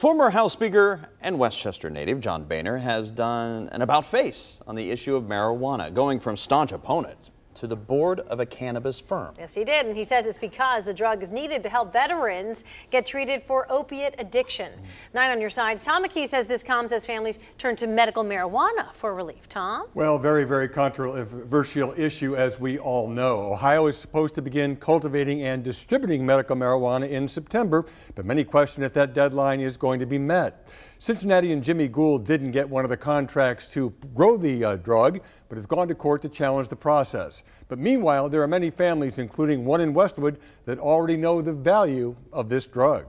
Former House Speaker and Westchester native John Boehner has done an about-face on the issue of marijuana, going from staunch opponent to the board of a cannabis firm. Yes, he did, and he says it's because the drug is needed to help veterans get treated for opiate addiction. 9 on your sides. Tom McKee says this comes as families turn to medical marijuana for relief. Tom? Well, very controversial issue, as we all know. Ohio is supposed to begin cultivating and distributing medical marijuana in September, but many question if that deadline is going to be met. Cincinnati and Jimmy Gould didn't get one of the contracts to grow the drug, but has gone to court to challenge the process. But meanwhile, there are many families, including one in Westwood, that already know the value of this drug.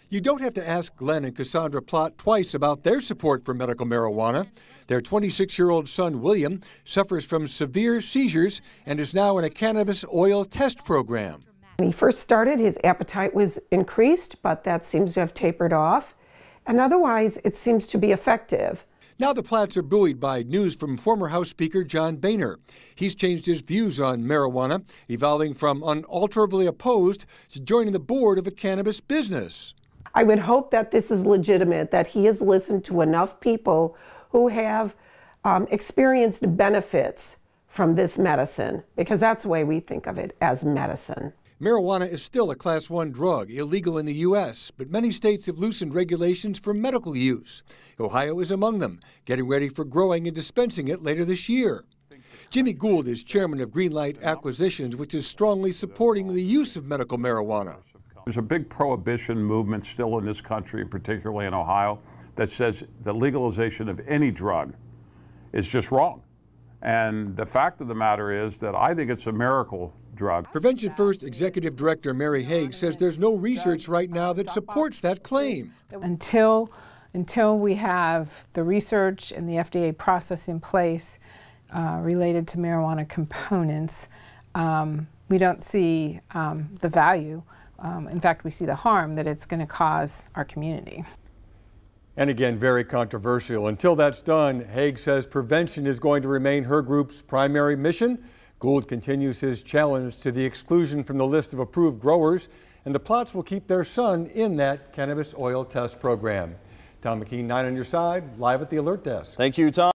You don't have to ask Glenn and Cassandra Plott twice about their support for medical marijuana. Their 26-year-old son, William, suffers from severe seizures and is now in a cannabis oil test program. When he first started, his appetite was increased, but that seems to have tapered off. And otherwise, it seems to be effective. Now the Platts are buoyed by news from former House Speaker John Boehner. He's changed his views on marijuana, evolving from unalterably opposed to joining the board of a cannabis business. I would hope that this is legitimate, that he has listened to enough people who have experienced benefits from this medicine, because that's the way we think of it, as medicine. Marijuana is still a Class 1 drug, illegal in the U.S., but many states have loosened regulations for medical use. Ohio is among them, getting ready for growing and dispensing it later this year. Jimmy Gould is chairman of Greenlight Acquisitions, which is strongly supporting the use of medical marijuana. There's a big prohibition movement still in this country, particularly in Ohio, that says the legalization of any drug is just wrong. And the fact of the matter is that I think it's a miracle drug. Prevention First Executive Director Mary Haig says there's no research right now that supports that claim. Until we have the research and the FDA process in place related to marijuana components, we don't see the value. In fact, we see the harm that it's going to cause our community. And again, very controversial. Until that's done, Haig says prevention is going to remain her group's primary mission. Gould continues his challenge to the exclusion from the list of approved growers, and the Plotts will keep their son in that cannabis oil test program. Tom McKee, 9 on your side, live at the Alert Desk. Thank you, Tom.